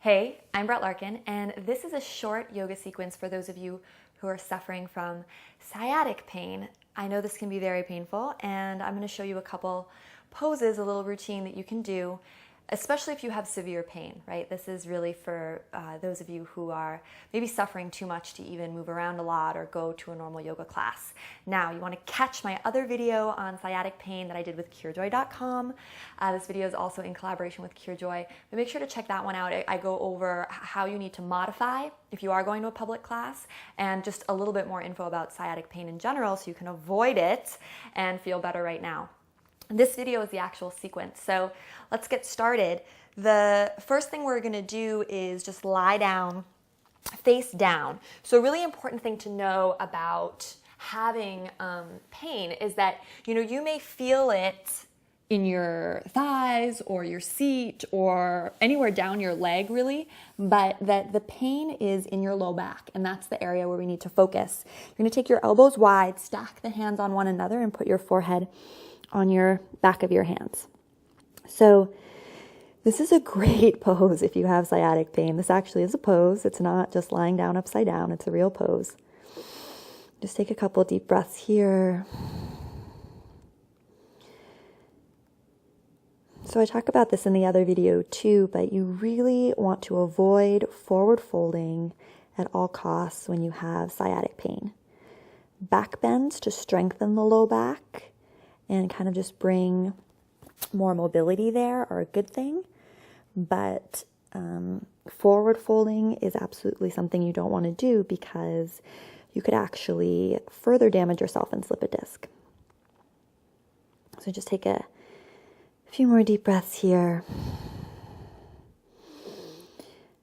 Hey, I'm Brett Larkin, and this is a short yoga sequence for those of you who are suffering from sciatic pain. I know this can be very painful, and I'm going to show you a couple poses, a little routine that you can do, especially if you have severe pain, right? This is really for those of you who are maybe suffering too much to even move around a lot or go to a normal yoga class. Now, you want to catch my other video on sciatic pain that I did with curejoy.com. This video is also in collaboration with CureJoy, but make sure to check that one out. I go over how you need to modify if you are going to a public class, and just a little bit more info about sciatic pain in general so you can avoid it and feel better right now. This video is the actual sequence, so let's get started. The first thing we're going to do is just lie down, face down. So a really important thing to know about having pain is that, you may feel it in your thighs or your seat or anywhere down your leg really, but that the pain is in your low back, and that's the area where we need to focus. You're going to take your elbows wide, stack the hands on one another, and put your forehead on your back of your hands. So this is a great pose if you have sciatic pain. This actually is a pose. It's not just lying down upside down. It's a real pose. Just take a couple deep breaths here. So I talk about this in the other video too, but you really want to avoid forward folding at all costs when you have sciatic pain. Back bends to strengthen the low back and kind of just bring more mobility there are a good thing. But forward folding is absolutely something you don't want to do because you could actually further damage yourself and slip a disc. So just take a few more deep breaths here.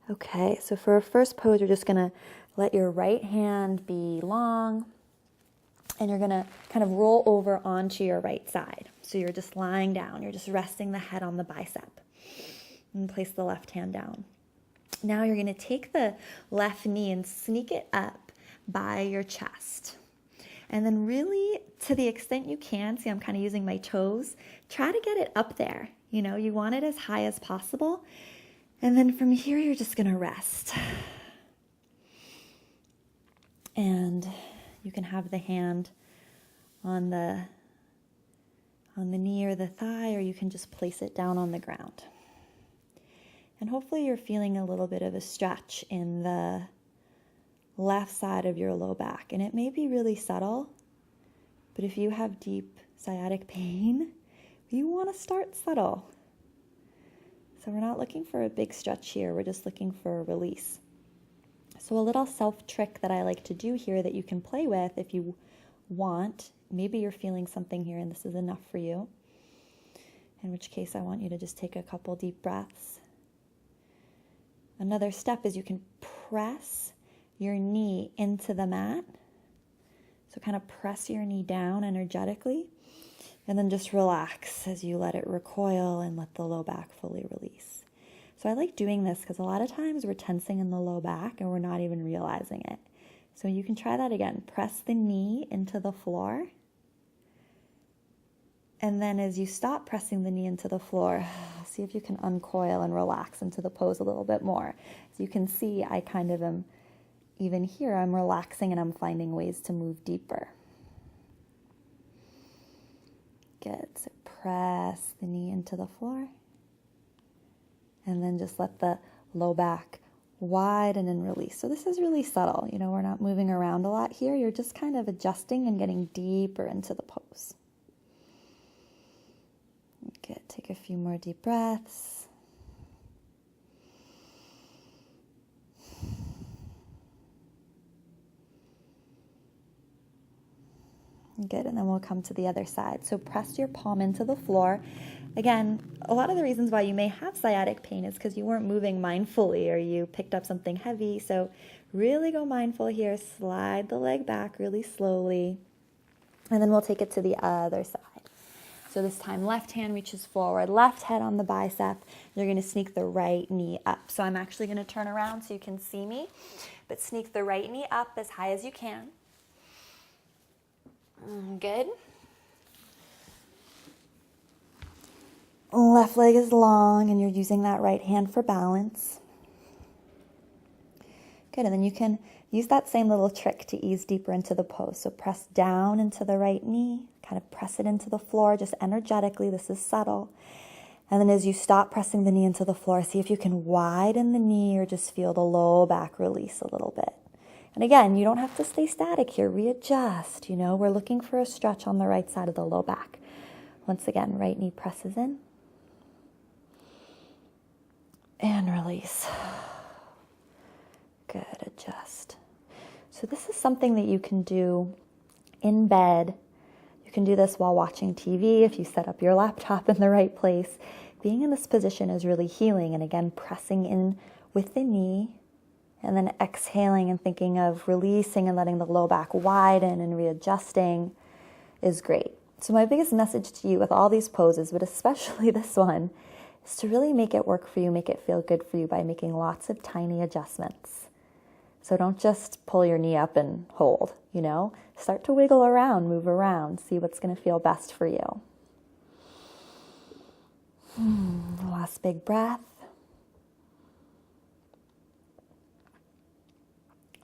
Okay, so for our first pose, you're just going to let your right hand be long, and you're going to kind of roll over onto your right side. So you're just lying down. You're just resting the head on the bicep. And place the left hand down. Now you're going to take the left knee and sneak it up by your chest. And then really, to the extent you can, see I'm kind of using my toes, try to get it up there. You want it as high as possible. And then from here, you're just going to rest. And you can have the hand on the knee or the thigh, or you can just place it down on the ground. And hopefully you're feeling a little bit of a stretch in the left side of your low back. And it may be really subtle, but if you have deep sciatic pain, you want to start subtle. So we're not looking for a big stretch here. We're just looking for a release. So a little self trick that I like to do here that you can play with if you want. Maybe you're feeling something here and this is enough for you. In which case I want you to just take a couple deep breaths. Another step is you can press your knee into the mat. So kind of press your knee down energetically, and then just relax as you let it recoil and let the low back fully release. So I like doing this because a lot of times we're tensing in the low back and we're not even realizing it. So you can try that again. Press the knee into the floor. And then as you stop pressing the knee into the floor, see if you can uncoil and relax into the pose a little bit more. As you can see, I kind of am, even here, I'm relaxing and I'm finding ways to move deeper. Good. So press the knee into the floor. And then just let the low back widen and release. So this is really subtle. We're not moving around a lot here. You're just kind of adjusting and getting deeper into the pose. Good. Take a few more deep breaths. Good, and then we'll come to the other side. So press your palm into the floor. Again, a lot of the reasons why you may have sciatic pain is because you weren't moving mindfully or you picked up something heavy. So really go mindful here. Slide the leg back really slowly. And then we'll take it to the other side. So this time, left hand reaches forward, left head on the bicep. You're going to sneak the right knee up. So I'm actually going to turn around so you can see me, but sneak the right knee up as high as you can. Good. Left leg is long and you're using that right hand for balance. Good, and then you can use that same little trick to ease deeper into the pose. So press down into the right knee, kind of press it into the floor, just energetically. This is subtle. And then as you stop pressing the knee into the floor, see if you can widen the knee or just feel the low back release a little bit. And again, you don't have to stay static here. Readjust, we're looking for a stretch on the right side of the low back. Once again, right knee presses in. And release. Good, adjust. So this is something that you can do in bed. You can do this while watching TV if you set up your laptop in the right place. Being in this position is really healing. And again, pressing in with the knee and then exhaling and thinking of releasing and letting the low back widen and readjusting is great. So my biggest message to you with all these poses, but especially this one, is to really make it work for you, make it feel good for you by making lots of tiny adjustments. So don't just pull your knee up and hold, Start to wiggle around, move around, see what's going to feel best for you. Last big breath.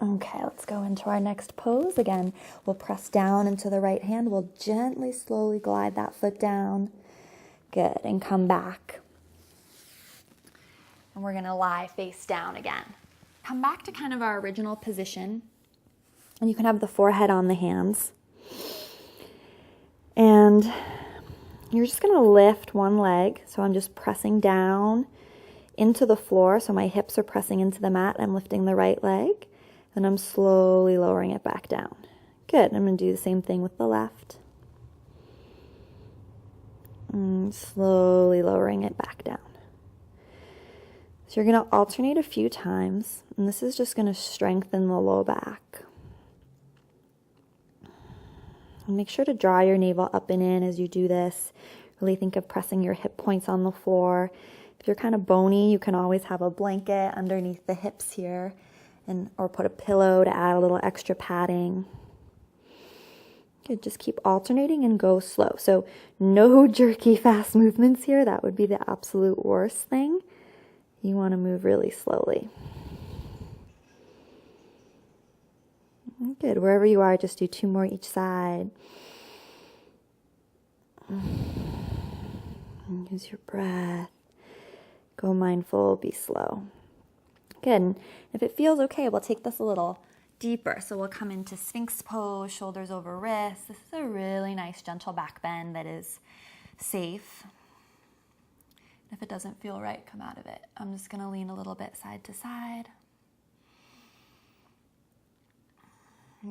Okay, let's go into our next pose. Again, we'll press down into the right hand. We'll gently, slowly glide that foot down. Good, and come back. And we're going to lie face down again. Come back to kind of our original position. And you can have the forehead on the hands. And you're just going to lift one leg. So I'm just pressing down into the floor. So my hips are pressing into the mat. I'm lifting the right leg. And I'm slowly lowering it back down. Good. I'm going to do the same thing with the left. And slowly lowering it back down. So you're going to alternate a few times. And this is just going to strengthen the low back. And make sure to draw your navel up and in as you do this. Really think of pressing your hip points on the floor. If you're kind of bony, you can always have a blanket underneath the hips here, or put a pillow to add a little extra padding. Good, just keep alternating and go slow. So no jerky fast movements here. That would be the absolute worst thing. You want to move really slowly. Good. Wherever you are, just do 2 more each side. Use your breath. Go mindful, be slow. Good. And if it feels okay, we'll take this a little deeper. So we'll come into Sphinx pose, shoulders over wrists. This is a really nice gentle back bend that is safe. If it doesn't feel right, come out of it. I'm just going to lean a little bit side to side.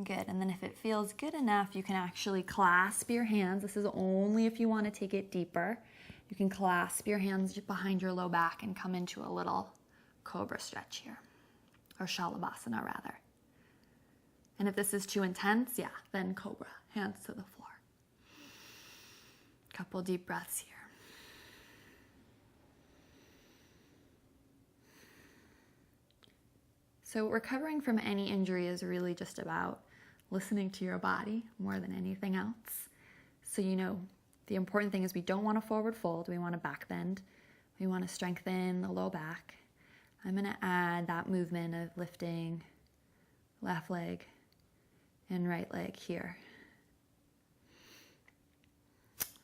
Good. And then if it feels good enough, you can actually clasp your hands. This is only if you want to take it deeper. You can clasp your hands behind your low back and come into a little cobra stretch here, or shalabhasana rather. And if this is too intense, then cobra, hands to the floor. Couple deep breaths here. So recovering from any injury is really just about listening to your body more than anything else. So the important thing is we don't want to forward fold. We want to back bend. We want to strengthen the low back. I'm going to add that movement of lifting left leg and right leg here.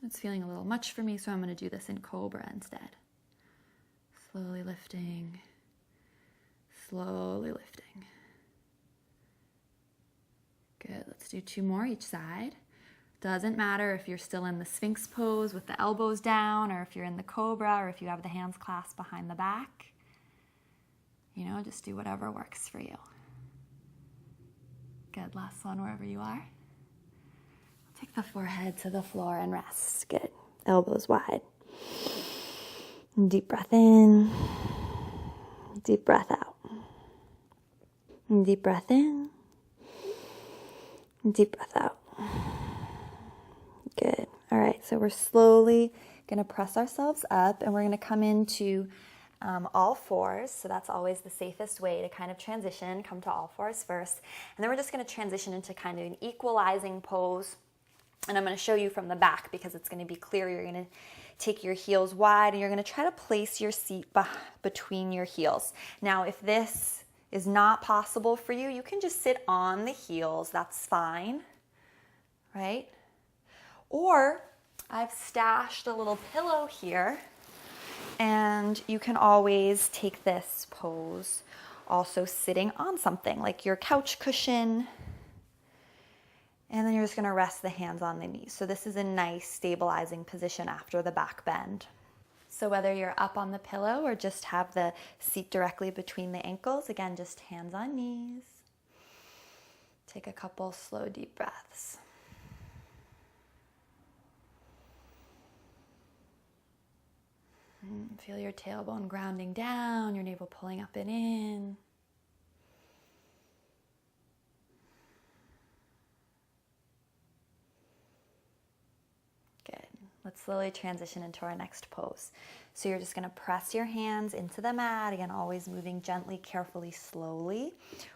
It's feeling a little much for me, so I'm going to do this in cobra instead. Slowly lifting. Slowly lifting. Good. Let's do 2 more each side. Doesn't matter if you're still in the Sphinx pose with the elbows down, or if you're in the cobra, or if you have the hands clasped behind the back. Just do whatever works for you. Good. Last one wherever you are. Take the forehead to the floor and rest. Good. Elbows wide. Deep breath in. Deep breath out. Deep breath in. Deep breath out. Good. All right, so we're slowly going to press ourselves up, and we're going to come into all fours. So that's always the safest way to kind of transition. Come to all fours first. And then we're just going to transition into kind of an equalizing pose. And I'm going to show you from the back because it's going to be clear. You're going to take your heels wide, and you're going to try to place your seat between your heels. Now, if this is not possible for you, you can just sit on the heels. That's fine, right? Or I've stashed a little pillow here, and you can always take this pose also sitting on something like your couch cushion, and then you're just gonna rest the hands on the knees. So this is a nice stabilizing position after the back bend. So whether you're up on the pillow or just have the seat directly between the ankles, again, just hands on knees. Take a couple slow, deep breaths. Feel your tailbone grounding down, your navel pulling up and in. Good. Let's slowly transition into our next pose. So you're just going to press your hands into the mat. Again, always moving gently, carefully, slowly.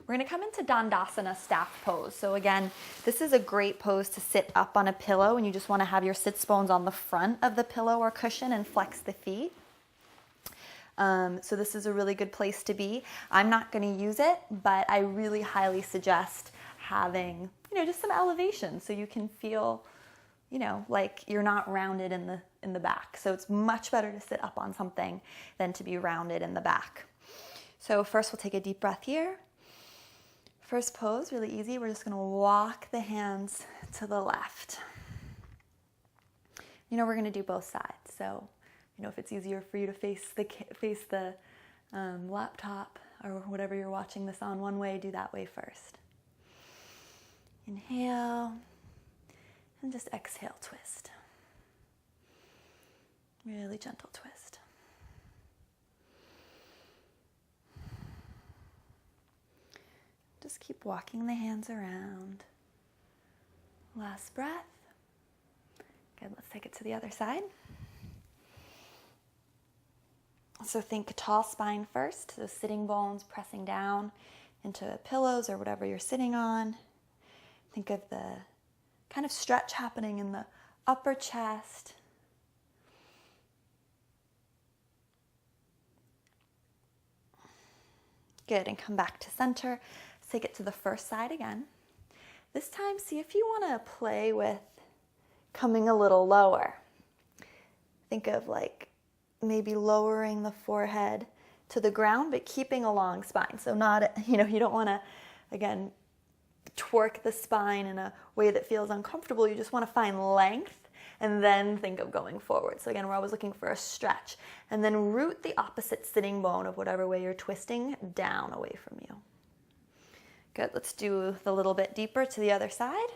We're going to come into Dandasana staff pose. So again, this is a great pose to sit up on a pillow, and you just want to have your sits bones on the front of the pillow or cushion and flex the feet. So this is a really good place to be. I'm not going to use it, but I really highly suggest having, just some elevation so you can feel, like you're not rounded in the back. So it's much better to sit up on something than to be rounded in the back. So first we'll take a deep breath here. First pose, really easy. We're just going to walk the hands to the left. We're going to do both sides. So if it's easier for you to face the laptop or whatever you're watching this on one way, do that way first. Inhale, and just exhale, twist. Really gentle twist. Just keep walking the hands around. Last breath. Good, let's take it to the other side. So think tall spine first, so sitting bones pressing down into pillows or whatever you're sitting on. Think of the kind of stretch happening in the upper chest. Good, and come back to center. Let's take it to the first side again. This time, see if you want to play with coming a little lower. Think of like maybe lowering the forehead to the ground, but keeping a long spine. So not, you don't want to, again, twerk the spine in a way that feels uncomfortable. You just want to find length and then think of going forward. So again, we're always looking for a stretch. And then root the opposite sitting bone of whatever way you're twisting down away from you. Good, let's do the little bit deeper to the other side.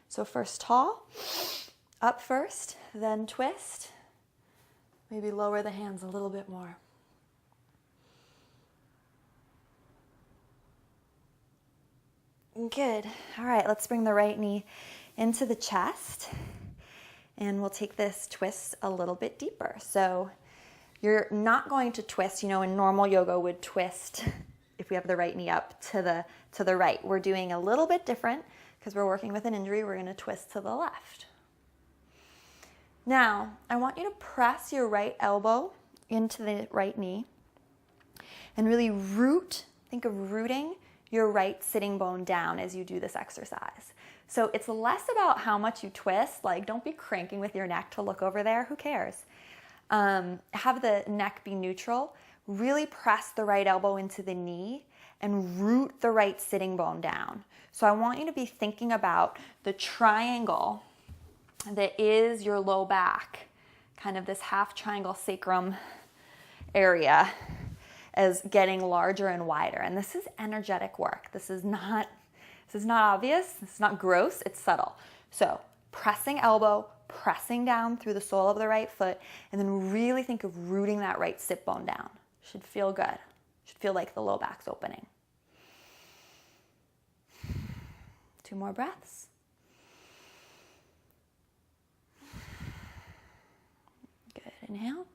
So first tall, up first, then twist. Maybe lower the hands a little bit more. Good. All right, let's bring the right knee into the chest, and we'll take this twist a little bit deeper. So you're not going to twist, in normal yoga would twist if we have the right knee up to the right. We're doing a little bit different because we're working with an injury. We're going to twist to the left. Now, I want you to press your right elbow into the right knee and really think of rooting your right sitting bone down as you do this exercise. So it's less about how much you twist, like don't be cranking with your neck to look over there, who cares? Have the neck be neutral, really press the right elbow into the knee and root the right sitting bone down. So I want you to be thinking about the triangle that is your low back, kind of this half triangle sacrum area, as getting larger and wider. And this is energetic work. This is not obvious. This is not gross. It's subtle. So pressing elbow, pressing down through the sole of the right foot, and then really think of rooting that right sit bone down. Should feel good. Should feel like the low back's opening. 2 more breaths. Good. Inhale.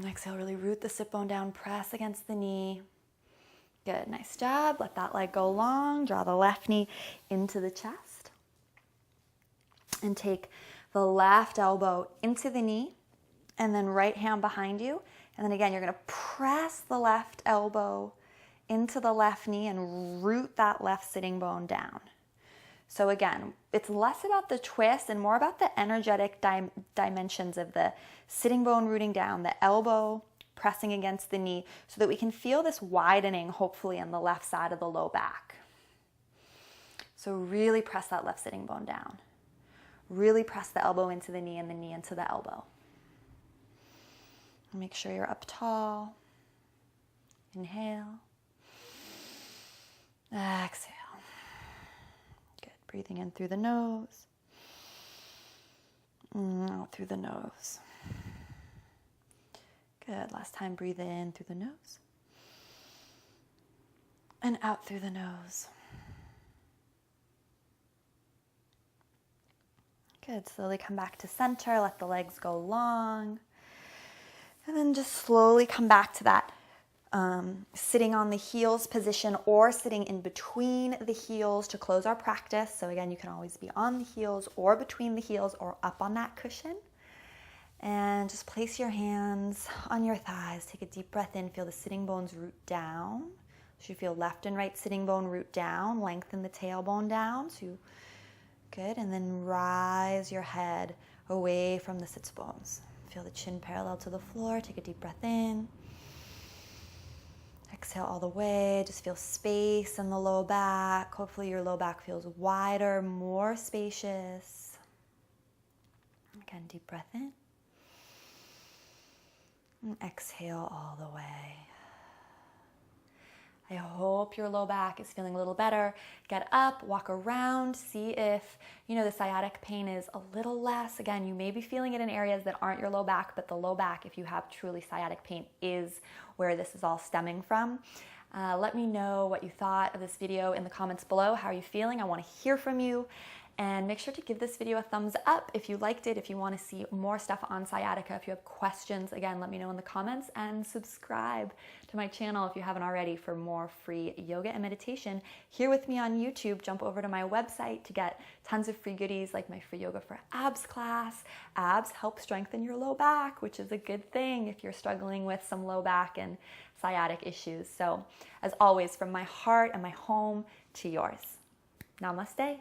Exhale, really root the sit bone down, press against the knee. Good, nice job. Let that leg go long. Draw the left knee into the chest. And take the left elbow into the knee, and then right hand behind you, And then again, you're going to press the left elbow into the left knee and root that left sitting bone down. So again, it's less about the twist and more about the energetic dimensions of the sitting bone rooting down, the elbow pressing against the knee, so that we can feel this widening, hopefully, on the left side of the low back. So really press that left sitting bone down. Really press the elbow into the knee and the knee into the elbow. Make sure you're up tall. Inhale. Exhale. Good. Breathing in through the nose. Out through the nose. Good. Last time, breathe in through the nose. And out through the nose. Good. Slowly come back to center. Let the legs go long. And then just slowly come back to that sitting on the heels position or sitting in between the heels to close our practice. So again, you can always be on the heels or between the heels or up on that cushion. And just place your hands on your thighs. Take a deep breath in. Feel the sitting bones root down. So you feel left and right sitting bone root down. Lengthen the tailbone down. So good. And then rise your head away from the sits bones. Feel the chin parallel to the floor. Take a deep breath in. Exhale all the way. Just feel space in the low back. Hopefully your low back feels wider, more spacious. Again, deep breath in. And exhale all the way. I hope your low back is feeling a little better. Get up, walk around, see if, the sciatic pain is a little less. Again, you may be feeling it in areas that aren't your low back, but the low back, if you have truly sciatic pain, is where this is all stemming from. Let me know what you thought of this video in the comments below. How are you feeling? I want to hear from you. And make sure to give this video a thumbs up if you liked it, if you want to see more stuff on sciatica. If you have questions, again, let me know in the comments, and subscribe to my channel if you haven't already for more free yoga and meditation. Here with me on YouTube, jump over to my website to get tons of free goodies like my free yoga for abs class. Abs help strengthen your low back, which is a good thing if you're struggling with some low back and sciatic issues. So as always, from my heart and my home to yours. Namaste.